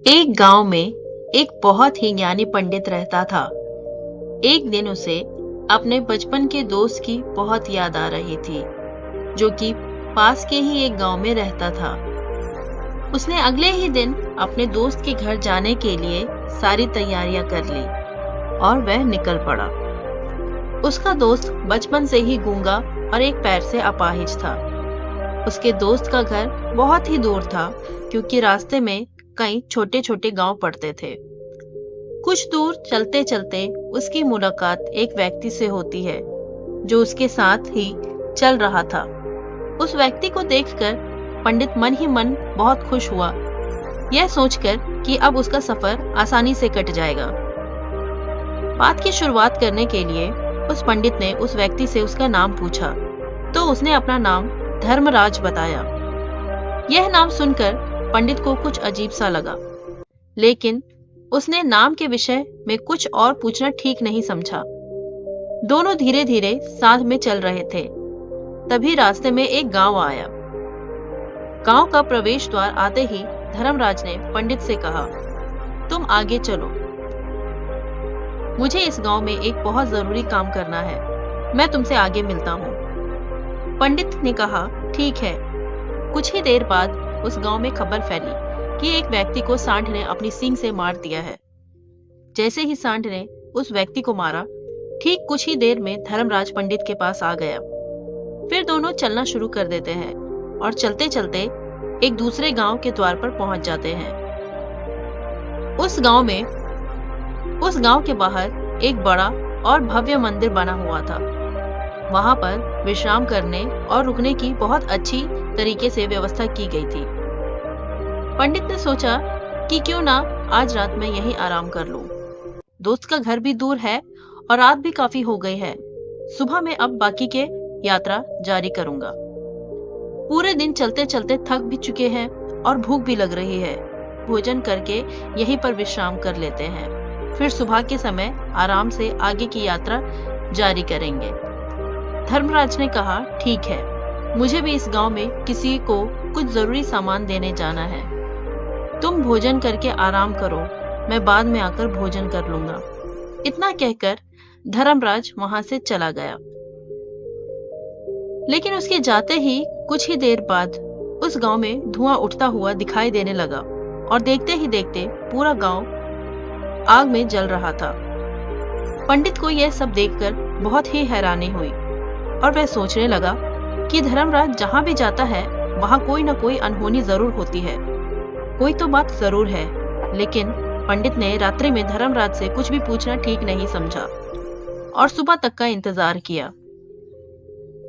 एक गांव में एक बहुत ही ज्ञानी पंडित रहता था। एक दिन उसे अपने बचपन के दोस्त की बहुत याद आ रही थी, जो कि पास के ही एक गांव में रहता था। उसने अगले ही दिन अपने दोस्त के घर जाने के लिए सारी तैयारियां कर ली और वह निकल पड़ा। उसका दोस्त बचपन से ही गूंगा और एक पैर से अपाहिज था। उसके दोस्त का घर बहुत ही दूर था, क्योंकि रास्ते में कई छोटे छोटे गांव पड़ते थे। कुछ दूर चलते चलते उसकी मुलाकात एक व्यक्ति से होती है, जो उसके साथ ही चल रहा था। उस व्यक्ति को देखकर पंडित मन ही मन बहुत खुश हुआ, यह सोचकर कि अब उसका सफर आसानी से कट जाएगा। बात की शुरुआत करने के लिए उस पंडित ने उस व्यक्ति से उसका नाम पूछा, तो उसने अपना नाम धर्मराज बताया। यह नाम सुनकर पंडित को कुछ अजीब सा लगा, लेकिन उसने नाम के विषय में कुछ और पूछना ठीक नहीं समझा। दोनों धीरे धीरे साथ में चल रहे थे। तभी रास्ते में एक गांव आया। गांव का प्रवेश द्वार आते ही धर्मराज ने पंडित से कहा, तुम आगे चलो, मुझे इस गांव में एक बहुत जरूरी काम करना है, मैं तुमसे आगे मिलता हूँ। पंडित ने कहा, ठीक है। कुछ ही देर बाद उस गांव में खबर फैली कि एक व्यक्ति को सांड ने अपनी सींग से मार दिया है। जैसे ही सांड ने उस व्यक्ति को मारा, ठीक कुछ ही देर में धर्मराज पंडित के पास आ गया। फिर दोनों चलना शुरू कर देते हैं और चलते चलते एक दूसरे गांव के द्वार पर पहुंच जाते हैं। उस गांव के बाहर एक बड़ा और भव्य मंदिर बना हुआ था। वहां पर विश्राम करने और रुकने की बहुत अच्छी तरीके से व्यवस्था की गई थी। पंडित ने सोचा कि क्यों ना आज रात में यहीं आराम कर लूं। दोस्त का घर भी दूर है और रात भी काफी हो गई है। सुबह में अब बाकी के यात्रा जारी करूंगा। पूरे दिन चलते चलते थक भी चुके हैं और भूख भी लग रही है। भोजन करके यहीं पर विश्राम कर लेते हैं, फिर सुबह के समय आराम से आगे की यात्रा जारी करेंगे। धर्मराज ने कहा, ठीक है, मुझे भी इस गांव में किसी को कुछ जरूरी सामान देने जाना है। तुम भोजन करके आराम करो, मैं बाद में आकर भोजन कर लूंगा। इतना कहकर धर्मराज वहां से चला गया। लेकिन उसके जाते ही कुछ ही देर बाद उस गांव में धुआं उठता हुआ दिखाई देने लगा और देखते ही देखते पूरा गांव आग में जल रहा था। पंडित को यह सब देखकर बहुत ही हैरानी हुई और वह सोचने लगा कि धर्मराज जहां भी जाता है वहां कोई न कोई अनहोनी जरूर होती है, कोई तो बात जरूर है। लेकिन पंडित ने रात्रि में धर्मराज से कुछ भी पूछना ठीक नहीं समझा और सुबह तक का इंतजार किया।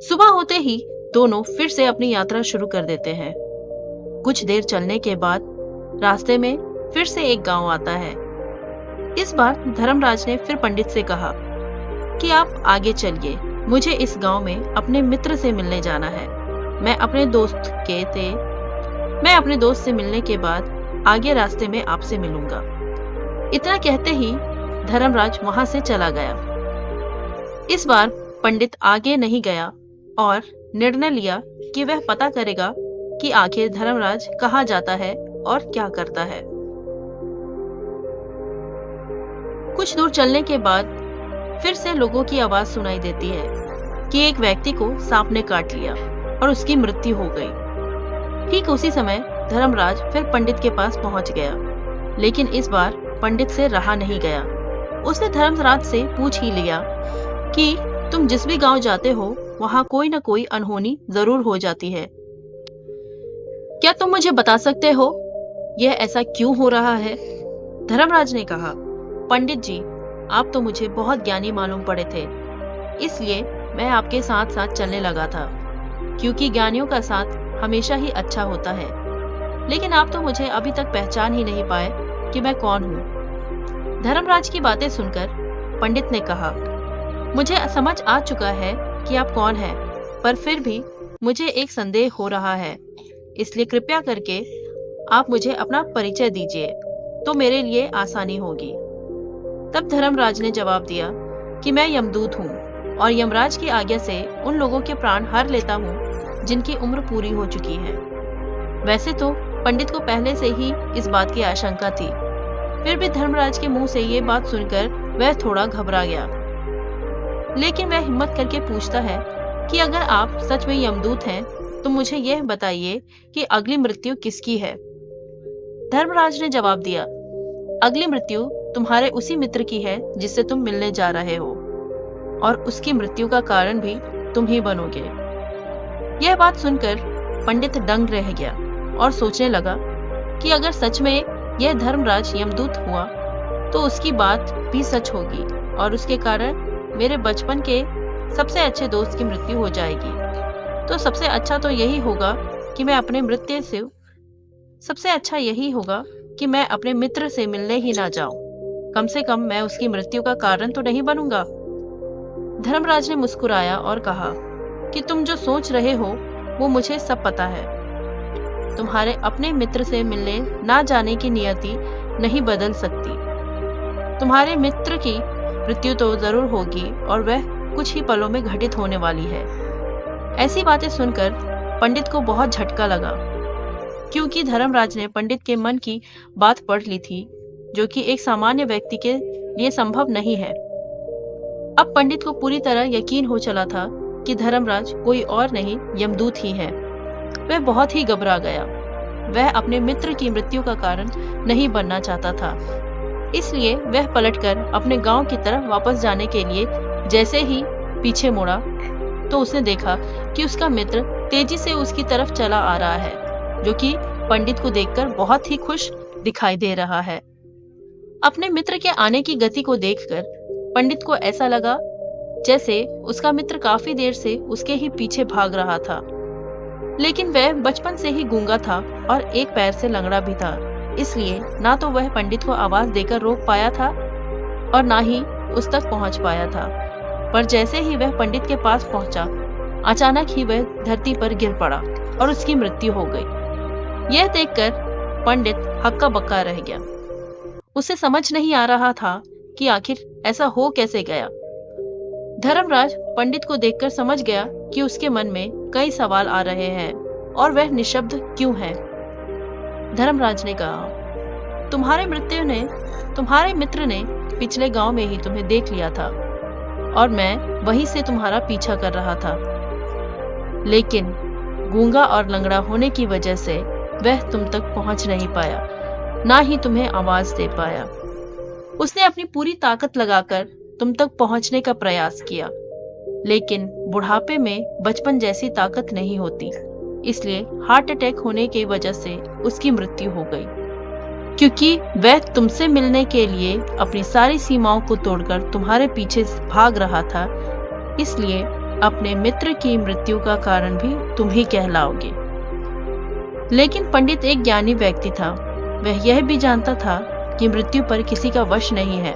सुबह होते ही दोनों फिर से अपनी यात्रा शुरू कर देते हैं। कुछ देर चलने के बाद रास्ते में फिर से एक गांव आता है। इस बार धर्मराज ने फिर पंडित से कहा कि आप आगे चलिए, मुझे इस गांव में अपने मित्र से मिलने जाना है। मैं अपने दोस्त से मिलने के बाद आगे रास्ते में आपसे मिलूंगा। इतना कहते ही धर्मराज वहां से चला गया। इस बार पंडित आगे नहीं गया और निर्णय लिया कि वह पता करेगा कि आखिर धर्मराज कहाँ जाता है और क्या करता है। कुछ दूर चलने के बाद फिर से लोगों की आवाज सुनाई देती है कि एक व्यक्ति को सांप ने काट लिया और उसकी मृत्यु हो गई। ठीक उसी समय धर्मराज फिर पंडित के पास पहुंच गया, लेकिन इस बार पंडित से रहा नहीं गया। उसने धर्मराज से पूछ ही लिया कि तुम जिस भी गांव जाते हो वहां कोई न कोई अनहोनी जरूर हो जाती है। क्या तुम मुझे बता सकते हो यह ऐसा क्यों हो रहा है? धर्मराज ने कहा, पंडित जी, आप तो मुझे बहुत ज्ञानी मालूम पड़े थे, इसलिए मैं आपके साथ साथ चलने लगा था, क्योंकि ज्ञानियों का साथ हमेशा ही अच्छा होता है। लेकिन आप तो मुझे अभी तक पहचान ही नहीं पाए कि मैं कौन हूँ। धर्मराज की बातें सुनकर पंडित ने कहा, मुझे समझ आ चुका है कि आप कौन हैं, पर फिर भी मुझे एक संदेह हो रहा है, इसलिए कृपया करके आप मुझे अपना परिचय दीजिए, तो मेरे लिए आसानी होगी। तब धर्मराज ने जवाब दिया कि मैं यमदूत हूँ और यमराज की आज्ञा से उन लोगों के प्राण हर लेता हूँ जिनकी उम्र पूरी हो चुकी है। वैसे तो पंडित को पहले से ही इस बात की आशंका थी। फिर भी धर्मराज के मुंह से ये बात सुनकर वह थोड़ा घबरा गया। लेकिन वह हिम्मत करके पूछता है कि अगर आप सच में यमदूत हैं तो मुझे यह बताइए कि अगली मृत्यु किसकी है। धर्मराज ने जवाब दिया, अगली मृत्यु तुम्हारे उसी मित्र की है जिससे तुम मिलने जा रहे हो, और उसकी मृत्यु का कारण भी तुम ही बनोगे। यह बात सुनकर पंडित दंग रह गया और सोचने लगा कि अगर सच में यह धर्मराज यमदूत हुआ तो उसकी बात भी सच होगी और उसके कारण मेरे बचपन के सबसे अच्छे दोस्त की मृत्यु हो जाएगी। तो सबसे अच्छा यही होगा कि मैं अपने मित्र से मिलने ही ना जाऊं। कम से कम मैं उसकी मृत्यु का कारण तो नहीं बनूंगा। धर्मराज ने मुस्कुराया और कहा कि तुम जो सोच रहे हो वो मुझे सब पता है। तुम्हारे अपने मित्र से मिलने ना जाने की नियति नहीं बदल सकती। तुम्हारे मित्र की मृत्यु तो जरूर होगी और वह कुछ ही पलों में घटित होने वाली है। ऐसी बातें सुनकर पंडित को बहुत झटका लगा, क्योंकि धर्मराज ने पंडित के मन की बात पढ़ ली थी, जो कि एक सामान्य व्यक्ति के लिए संभव नहीं है। अब पंडित को पूरी तरह यकीन हो चला था कि धर्मराज कोई और नहीं यमदूत ही है। वह बहुत ही घबरा गया। वह अपने मित्र की मृत्यु का कारण नहीं बनना चाहता था, इसलिए वह पलटकर अपने गांव की तरफ वापस जाने के लिए जैसे ही पीछे मुड़ा तो उसने देखा कि उसका मित्र तेजी से उसकी तरफ चला आ रहा है, जो कि पंडित को देखकर बहुत ही खुश दिखाई दे रहा है। अपने मित्र के आने की गति को देखकर पंडित को ऐसा लगा जैसे उसका मित्र काफी देर से उसके ही पीछे भाग रहा था। लेकिन वह बचपन से ही गूंगा था और एक पैर से लंगड़ा भी था, इसलिए ना तो वह पंडित को आवाज देकर रोक पाया था और ना ही उस तक पहुंच पाया था। पर जैसे ही वह पंडित के पास पहुंचा, अचानक ही वह धरती पर गिर पड़ा और उसकी मृत्यु हो गई। यह देखकर पंडित हक्का बक्का रह गया। उसे समझ नहीं आ रहा था कि आखिर ऐसा हो कैसे गया। धर्मराज पंडित को देखकर समझ गया कि उसके मन में कई सवाल आ रहे हैं और वह निशब्द क्यों है। धर्मराज ने कहा, तुम्हारे मित्र ने पिछले गांव में ही तुम्हें देख लिया था और मैं वहीं से तुम्हारा पीछा कर रहा था। लेकिन गूंगा और लंगड़ा होने की वजह से वह तुम तक पहुंच नहीं पाया, ना ही तुम्हें आवाज दे पाया। उसने अपनी पूरी ताकत लगाकर तुम तक पहुंचने का प्रयास किया, लेकिन बुढ़ापे में बचपन जैसी ताकत नहीं होती, इसलिए हार्ट अटैक होने की वजह से उसकी मृत्यु हो गई। क्योंकि वह तुमसे मिलने के लिए अपनी सारी सीमाओं को तोड़कर तुम्हारे पीछे भाग रहा था, इसलिए अपने मित्र की मृत्यु का कारण भी तुम ही कहलाओगे। लेकिन पंडित एक ज्ञानी व्यक्ति था। वह यह भी जानता था कि मृत्यु पर किसी का वश नहीं है,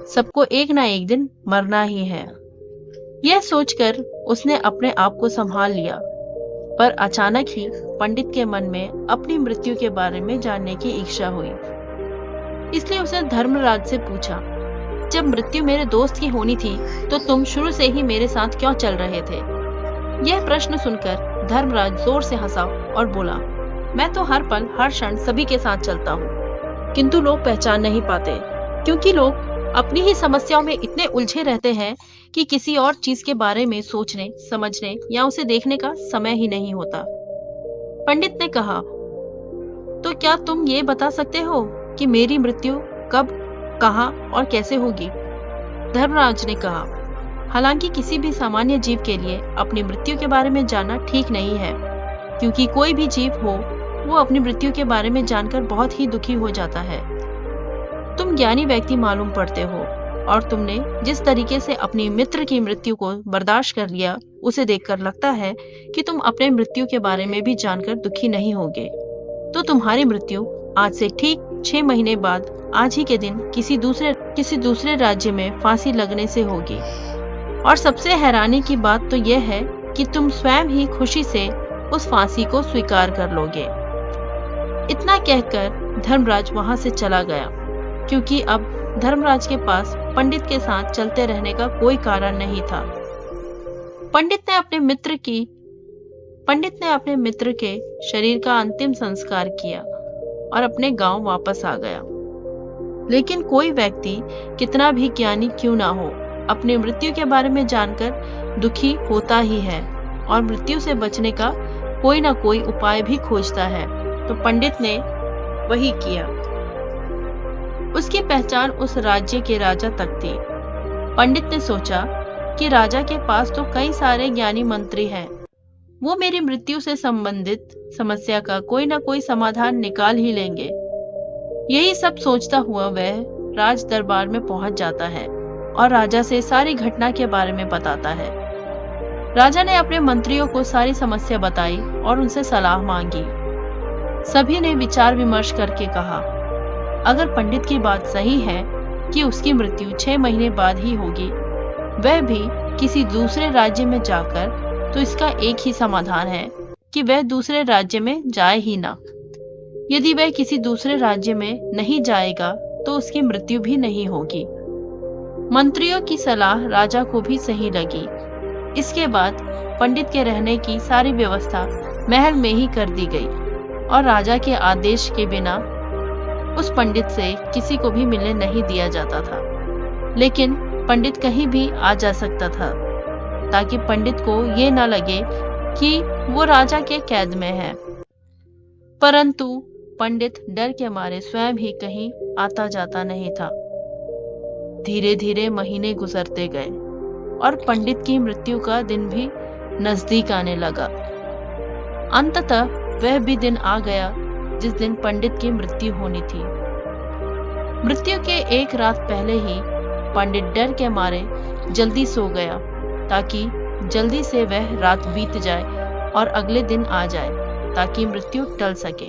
सबको एक ना एक दिन मरना ही है। यह सोचकर उसने अपने आप को संभाल लिया, पर अचानक ही पंडित के मन में अपनी मृत्यु के बारे में जानने की इच्छा हुई। इसलिए उसने धर्मराज से पूछा, जब मृत्यु मेरे दोस्त की होनी थी तो तुम शुरू से ही मेरे साथ क्यों चल रहे थे? यह प्रश्न सुनकर धर्मराज जोर से हंसा और बोला, मैं तो हर पल हर क्षण सभी के साथ चलता हूँ, किंतु लोग पहचान नहीं पाते, क्योंकि लोग अपनी ही समस्याओं में इतने उलझे रहते हैं कि किसी और चीज के बारे में सोचने, समझने या उसे देखने का समय ही नहीं होता। पंडित ने कहा, तो क्या तुम ये बता सकते हो कि मेरी मृत्यु कब, कहाँ और कैसे होगी? धर्मराज ने कहा, हालांकि किसी भी सामान्य जीव के लिए अपनी मृत्यु के बारे में जानना ठीक नहीं है, क्योंकि कोई भी जीव हो वो अपनी मृत्यु के बारे में जानकर बहुत ही दुखी हो जाता है। तुम ज्ञानी व्यक्ति मालूम पड़ते हो और तुमने जिस तरीके से अपनी मित्र की मृत्यु को बर्दाश्त कर लिया, उसे देखकर लगता है कि तुम अपने मृत्यु के बारे में भी जानकर दुखी नहीं होगे। तो तुम्हारी मृत्यु आज से ठीक 6 महीने बाद आज ही के दिन किसी दूसरे राज्य में फांसी लगने से होगी। और सबसे हैरानी की बात तो यह है कि तुम स्वयं ही खुशी से उस फांसी को स्वीकार कर लोगे। इतना कहकर धर्मराज वहां से चला गया, क्योंकि अब धर्मराज के पास पंडित के साथ चलते रहने का कोई कारण नहीं था। पंडित ने अपने मित्र की पंडित ने अपने मित्र के शरीर का अंतिम संस्कार किया और अपने गांव वापस आ गया। लेकिन कोई व्यक्ति कितना भी ज्ञानी क्यों ना हो, अपनी मृत्यु के बारे में जानकर दुखी होता ही है और मृत्यु से बचने का कोई ना कोई उपाय भी खोजता है। तो पंडित ने वही किया। उसकी पहचान उस राज्य के राजा तक थी। पंडित ने सोचा कि राजा के पास तो कई सारे ज्ञानी मंत्री हैं, वो मेरी मृत्यु से संबंधित समस्या का कोई ना कोई समाधान निकाल ही लेंगे। यही सब सोचता हुआ वह राज दरबार में पहुंच जाता है और राजा से सारी घटना के बारे में बताता है। राजा ने अपने मंत्रियों को सारी समस्या बताई और उनसे सलाह मांगी। सभी ने विचार विमर्श करके कहा, अगर पंडित की बात सही है कि उसकी मृत्यु 6 महीने बाद ही होगी, वह भी किसी दूसरे राज्य में जाकर, तो इसका एक ही समाधान है कि वह दूसरे राज्य में जाए ही ना। यदि वह किसी दूसरे राज्य में नहीं जाएगा तो उसकी मृत्यु भी नहीं होगी। मंत्रियों की सलाह राजा को भी सही लगी। इसके बाद पंडित के रहने की सारी व्यवस्था महल में ही कर दी गई और राजा के आदेश के बिना उस पंडित से किसी को भी मिलने नहीं दिया जाता था। लेकिन पंडित कहीं भी आ जा सकता था ताकि पंडित को ये ना लगे कि वो राजा के कैद में है। परंतु पंडित डर के मारे स्वयं ही कहीं आता जाता नहीं था। धीरे धीरे महीने गुजरते गए और पंडित की मृत्यु का दिन भी नजदीक आने लगा। अंततः वह भी दिन आ गया जिस दिन पंडित की मृत्यु होनी थी। मृत्यु के एक रात पहले ही पंडित डर के मारे जल्दी सो गया ताकि जल्दी से वह रात बीत जाए और अगले दिन आ जाए ताकि मृत्यु टल सके।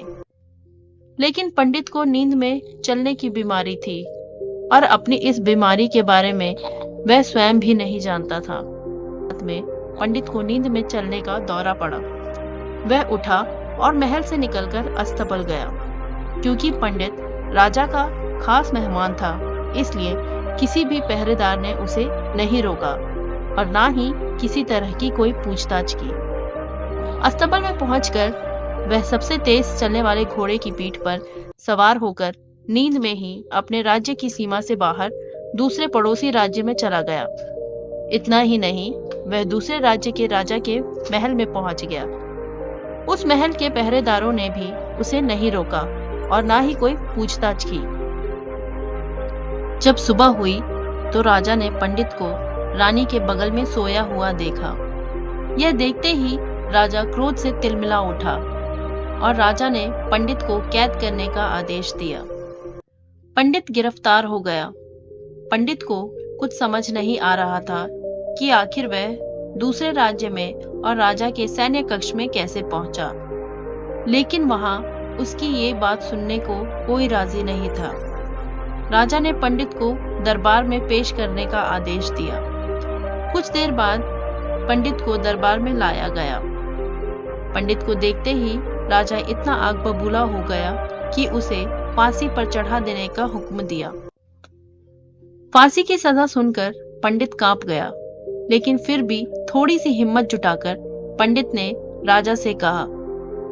लेकिन पंडित को नींद में चलने की बीमारी थी और अपनी इस बीमारी के बारे में वह स्वयं भी नहीं जानता था। रात में पंडित को नींद में चलने का दौरा पड़ा। वह उठा और महल से निकलकर अस्तबल गया। क्योंकि पंडित राजा का खास मेहमान था, इसलिए किसी भी पहरेदार ने उसे नहीं रोका और ना ही किसी तरह की कोई पूछताछ की। अस्तबल में पहुंचकर वह सबसे तेज चलने वाले घोड़े की पीठ पर सवार होकर नींद में ही अपने राज्य की सीमा से बाहर दूसरे पड़ोसी राज्य में चला गया। इतना ही नहीं, वह दूसरे राज्य के राजा के महल में पहुंच गया। उस महल के पहरेदारों ने भी उसे नहीं रोका और ना ही कोई पूछताछ की। जब सुबह हुई तो राजा ने पंडित को रानी के बगल में सोया हुआ देखा। यह देखते ही राजा क्रोध से तिलमिला उठा और राजा ने पंडित को कैद करने का आदेश दिया। पंडित गिरफ्तार हो गया। पंडित को कुछ समझ नहीं आ रहा था कि आखिर वह दूसरे राज्य में और राजा के सैन्य कक्ष में कैसे पहुंचा। लेकिन वहां उसकी ये बात सुनने को कोई राजी नहीं था। राजा ने पंडित को दरबार में पेश करने का आदेश दिया। कुछ देर बाद पंडित को दरबार में लाया गया। पंडित को देखते ही राजा इतना आग बबूला हो गया कि उसे फांसी पर चढ़ा देने का हुक्म दिया। फांसी की सजा सुनकर पंडित कांप गया, लेकिन फिर भी थोड़ी सी हिम्मत जुटाकर पंडित ने राजा से कहा,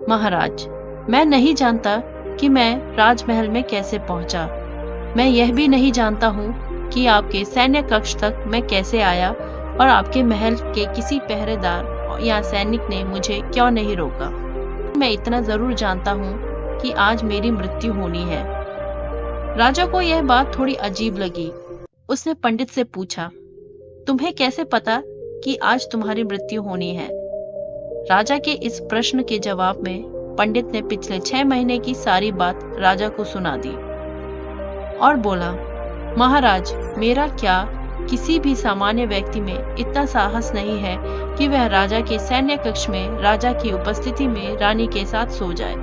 महाराज, मैं नहीं जानता कि मैं राजमहल में कैसे पहुंचा। मैं यह भी नहीं जानता हूँ कि आपके सैन्य कक्ष तक मैं कैसे आया और आपके महल के किसी पहरेदार या सैनिक ने मुझे क्यों नहीं रोका। मैं इतना जरूर जानता हूँ कि आज मेरी मृत्यु होनी है। राजा को यह बात थोड़ी अजीब लगी। उसने पंडित से पूछा, तुम्हें कैसे पता कि आज तुम्हारी मृत्यु होनी है? राजा के इस प्रश्न के जवाब में पंडित ने पिछले 6 महीने की सारी बात राजा को सुना दी और बोला, महाराज, मेरा क्या किसी भी सामान्य व्यक्ति में इतना साहस नहीं है कि वह राजा के सैन्य कक्ष में राजा की उपस्थिति में रानी के साथ सो जाए।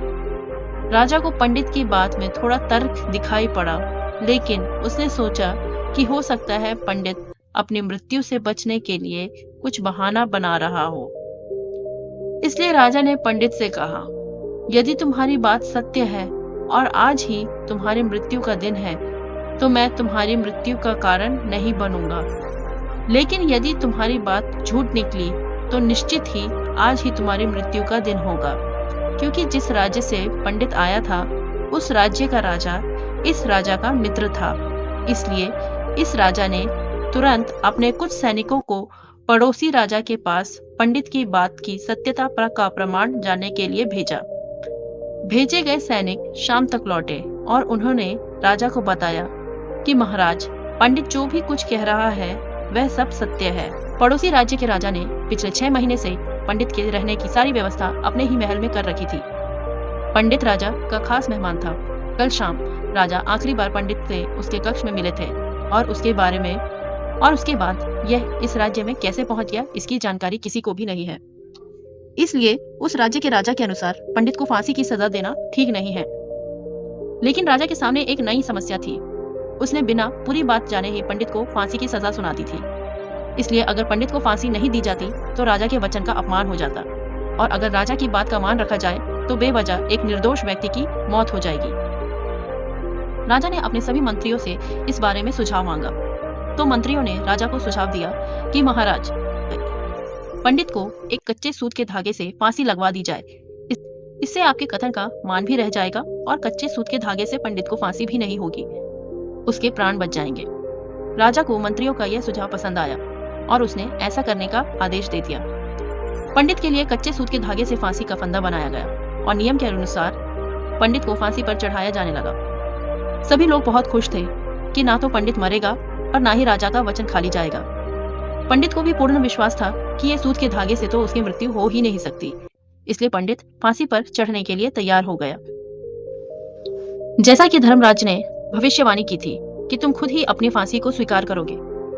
राजा को पंडित की बात में थोड़ा तर्क दिखाई पड़ा, लेकिन उसने सोचा कि हो सकता है पंडित अपनी मृत्यु से बचने के लिए कुछ बहाना बना रहा हो। इसलिए राजा ने पंडित से कहा, यदि तुम्हारी बात सत्य है और आज ही तुम्हारी मृत्यु का दिन है, तो मैं तुम्हारी मृत्यु का कारण नहीं बनूंगा। लेकिन यदि तुम्हारी बात झूठ निकली तो निश्चित ही आज ही तुम्हारी मृत्यु का दिन होगा, क्योंकि जिस राज्य से पंडित आया था उस राज्य का राजा इस राजा का मित्र था। इसलिए इस राजा ने तुरंत अपने कुछ सैनिकों को पड़ोसी राजा के पास पंडित की बात की सत्यता का प्रमाण जानने के लिए भेजा। भेजे गए सैनिक शाम तक लौटे और उन्होंने राजा को बताया कि महाराज, पंडित जो भी कुछ कह रहा है वह सब सत्य है। पड़ोसी राज्य के राजा ने पिछले 6 महीने से पंडित के रहने की सारी व्यवस्था अपने ही महल में कर रखी थी। पंडित राजा का खास मेहमान था। कल शाम राजा आखिरी बार पंडित से उसके कक्ष में मिले थे और उसके बाद यह इस राज्य में कैसे पहुंच गया इसकी जानकारी किसी को भी नहीं है। इसलिए उस राज्य के राजा के अनुसार पंडित को फांसी की सजा देना ठीक नहीं है। लेकिन राजा के सामने एक नई समस्या थी। उसने बिना पूरी बात जाने ही पंडित को फांसी की सजा सुना दी थी। इसलिए अगर पंडित को फांसी नहीं दी जाती तो राजा के वचन का अपमान हो जाता, और अगर राजा की बात का मान रखा जाए तो बेवजह एक निर्दोष व्यक्ति की मौत हो जाएगी। राजा ने अपने सभी मंत्रियों से इस बारे में सुझाव मांगा। तो मंत्रियों ने राजा को सुझाव दिया कि महाराज, पंडित को एक कच्चे सूत के धागे से फांसी लगवा दी जाए। इससे आपके कथन का मान भी रह जाएगा और कच्चे सूत के धागे से पंडित को फांसी भी नहीं होगी, उसके प्राण बच जाएंगे। राजा को मंत्रियों का यह सुझाव पसंद आया और उसने ऐसा करने का आदेश दे दिया। पंडित के लिए कच्चे सूत के धागे से फांसी का फंदा बनाया गया और नियम के अनुसार पंडित को फांसी पर चढ़ाया जाने लगा। सभी लोग बहुत खुश थे कि ना तो पंडित मरेगा और ना ही राजा का वचन खाली जाएगा। पंडित को भी पूर्ण विश्वास था कि ये सूत के धागे से तो उसकी मृत्यु हो ही नहीं सकती। इसलिए पंडित फांसी पर चढ़ने के लिए तैयार हो गया। जैसा कि धर्मराज ने भविष्यवाणी की थी कि तुम खुद ही अपनी फांसी को स्वीकार करोगे,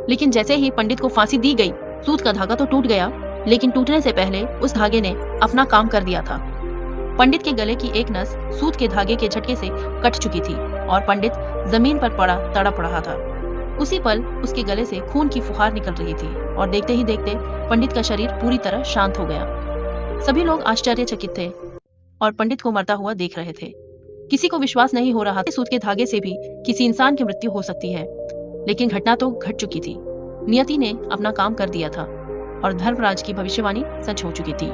लेकिन जैसे ही पंडित को फांसी दी गई, सूत का धागा तो टूट गया, लेकिन टूटने से पहले उस धागे ने अपना काम कर दिया था। पंडित के गले की एक नस सूत के धागे के झटके से कट चुकी थी और पंडित जमीन पर पड़ा तड़प रहा था। उसी पल उसके गले से खून की फुहार निकल रही थी और देखते ही देखते पंडित का शरीर पूरी तरह शांत हो गया। सभी लोग आश्चर्यचकित थे और पंडित को मरता हुआ देख रहे थे। किसी को विश्वास नहीं हो रहा था सूत के धागे से भी किसी इंसान की मृत्यु हो सकती है, लेकिन घटना तो घट चुकी थी। नियति ने अपना काम कर दिया था और धर्मराज की भविष्यवाणी सच हो चुकी थी।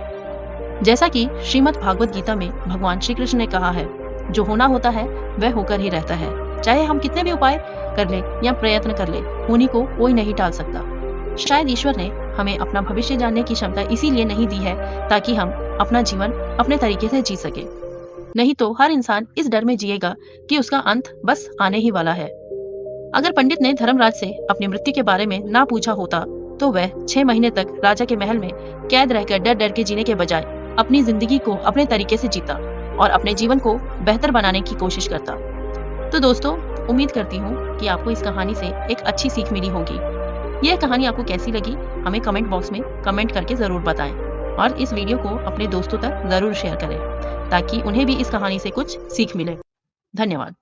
जैसा कि श्रीमद् भागवत गीता में भगवान श्री कृष्ण ने कहा है, जो होना होता है वह होकर ही रहता है। चाहे हम कितने भी उपाय कर ले या प्रयत्न कर ले, होने को कोई नहीं टाल सकता। शायद ईश्वर ने हमें अपना भविष्य जानने की क्षमता इसीलिए नहीं दी है ताकि हम अपना जीवन अपने तरीके से जी सके। नहीं तो हर इंसान इस डर में जिएगा कि उसका अंत बस आने ही वाला है। अगर पंडित ने धर्मराज से अपनी मृत्यु के बारे में ना पूछा होता तो वह 6 महीने तक राजा के महल में कैद रहकर डर डर के जीने के बजाय अपनी जिंदगी को अपने तरीके से जीता और अपने जीवन को बेहतर बनाने की कोशिश करता। तो दोस्तों, उम्मीद करती हूँ कि आपको इस कहानी से एक अच्छी सीख मिली होगी। यह कहानी आपको कैसी लगी हमें कमेंट बॉक्स में कमेंट करके जरूर बताएं और इस वीडियो को अपने दोस्तों तक जरूर शेयर करें ताकि उन्हें भी इस कहानी से कुछ सीख मिले। धन्यवाद।